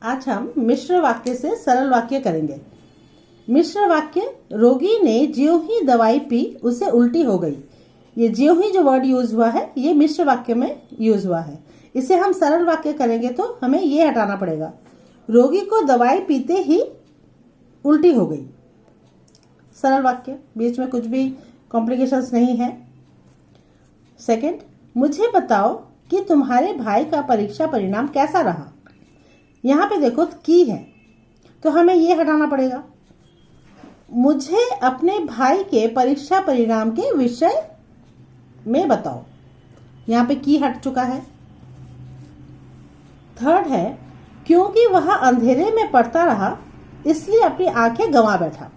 आज हम मिश्र वाक्य से सरल वाक्य करेंगे। मिश्र वाक्य, रोगी ने ज्यों ही दवाई पी उसे उल्टी हो गई। ये ज्यों ही जो वर्ड यूज हुआ है ये मिश्र वाक्य में यूज हुआ है। इसे हम सरल वाक्य करेंगे तो हमें ये हटाना पड़ेगा, रोगी को दवाई पीते ही उल्टी हो गई। सरल वाक्य, बीच में कुछ भी कॉम्प्लिकेशंस नहीं है। सेकंड, मुझे बताओ कि तुम्हारे भाई का परीक्षा परिणाम कैसा रहा। यहाँ पे देखो की है तो हमें ये हटाना पड़ेगा, मुझे अपने भाई के परीक्षा परिणाम के विषय में बताओ। यहाँ पे की हट चुका है। थर्ड है, क्योंकि वह अंधेरे में पढ़ता रहा इसलिए अपनी आंखें गंवा बैठा।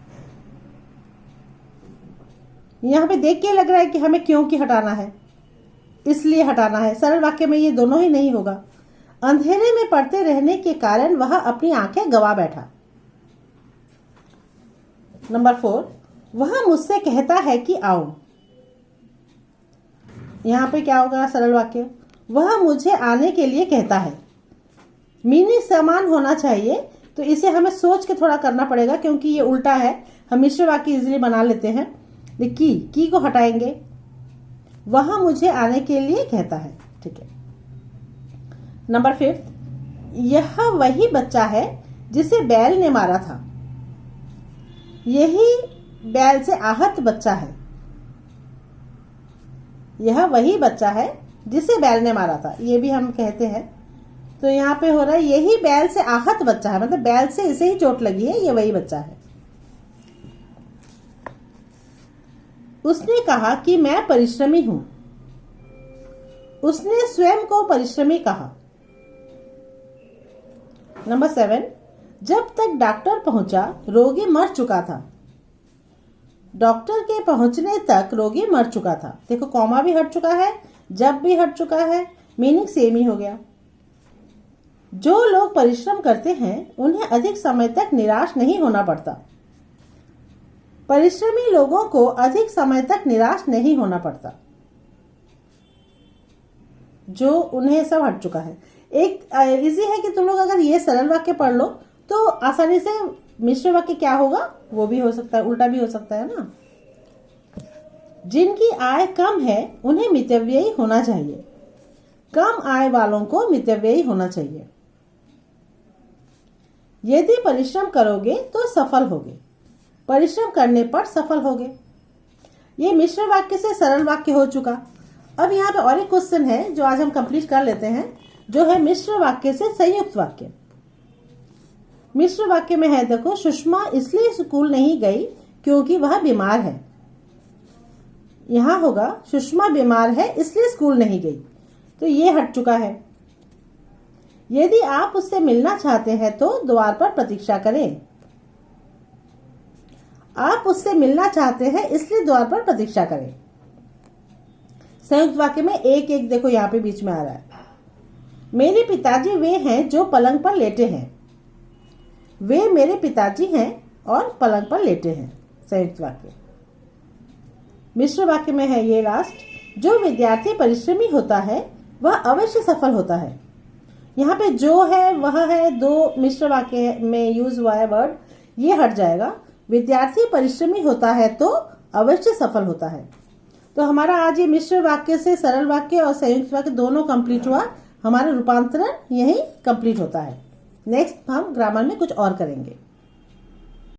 यहाँ पे देख के लग रहा है कि हमें क्योंकि हटाना है, इसलिए हटाना है। सरल वाक्य में ये दोनों ही नहीं होगा। अंधेरे में पढ़ते रहने के कारण वह अपनी आंखें गंवा बैठा। नंबर 4, वह मुझसे कहता है कि आओ। यहाँ पे क्या होगा सरल वाक्य, वह मुझे आने के लिए कहता है। मीनिंग समान होना चाहिए तो इसे हमें सोच के थोड़ा करना पड़ेगा क्योंकि ये उल्टा है। हम मिश्र वाक्य इजीली बना लेते हैं। की को हटाएंगे, वह मुझे आने के लिए कहता है। ठीक है। नंबर 5, यह वही बच्चा है जिसे बैल ने मारा था। यही बैल से आहत बच्चा है। यह वही बच्चा है जिसे बैल ने मारा था, ये भी हम कहते हैं। तो यहाँ पे हो रहा है यही बैल से आहत बच्चा है, मतलब बैल से इसे ही चोट लगी है, ये वही बच्चा है। उसने कहा कि मैं परिश्रमी हूं। उसने स्वयं को परिश्रमी कहा। नंबर 7, जब तक डॉक्टर पहुंचा रोगी मर चुका था। डॉक्टर के पहुंचने तक रोगी मर चुका था। देखो कॉमा भी हट चुका है, जब भी हट चुका है, मीनिंग सेम ही हो गया। जो लोग परिश्रम करते हैं उन्हें अधिक समय तक निराश नहीं होना पड़ता। परिश्रमी लोगों को अधिक समय तक निराश नहीं होना पड़ता। जो उन्हें सब हट चुका है। एक इजी है कि तुम लोग अगर ये सरल वाक्य पढ़ लो तो आसानी से मिश्र वाक्य क्या होगा वो भी हो सकता है, उल्टा भी हो सकता है ना। जिनकी आय कम है उन्हें मितव्ययी होना चाहिए। कम आय वालों को मितव्ययी होना चाहिए। यदि परिश्रम करोगे तो सफल होगे, परिश्रम करने पर सफल होगे। ये मिश्र वाक्य से सरल वाक्य हो चुका। अब यहाँ पे और एक क्वेश्चन है जो आज हम कंप्लीट कर लेते हैं, जो है मिश्र वाक्य से संयुक्त वाक्य। मिश्र वाक्य में है, देखो, सुषमा इसलिए स्कूल नहीं गई क्योंकि वह बीमार है। यहां होगा सुषमा बीमार है इसलिए स्कूल नहीं गई, तो ये हट चुका है। यदि आप उससे मिलना चाहते हैं तो द्वार पर प्रतीक्षा करें। आप उससे मिलना चाहते हैं इसलिए द्वार पर प्रतीक्षा करें। संयुक्त वाक्य में एक एक देखो यहाँ पे बीच में आ रहा है। मेरे पिताजी वे हैं जो पलंग पर लेटे हैं। वे मेरे पिताजी हैं और पलंग पर लेटे हैं। संयुक्त वाक्य। मिश्र वाक्य में है ये लास्ट, जो विद्यार्थी परिश्रमी होता है वह अवश्य सफल होता है। यहाँ पे जो है वह है, दो मिश्र वाक्य में यूज हुआ है वर्ड, ये हट जाएगा। विद्यार्थी परिश्रमी होता है तो अवश्य सफल होता है। तो हमारा आज ये मिश्र वाक्य से सरल वाक्य और संयुक्त वाक्य दोनों कंप्लीट हुआ। हमारा रूपांतरण यही कंप्लीट होता है। नेक्स्ट हम ग्रामर में कुछ और करेंगे।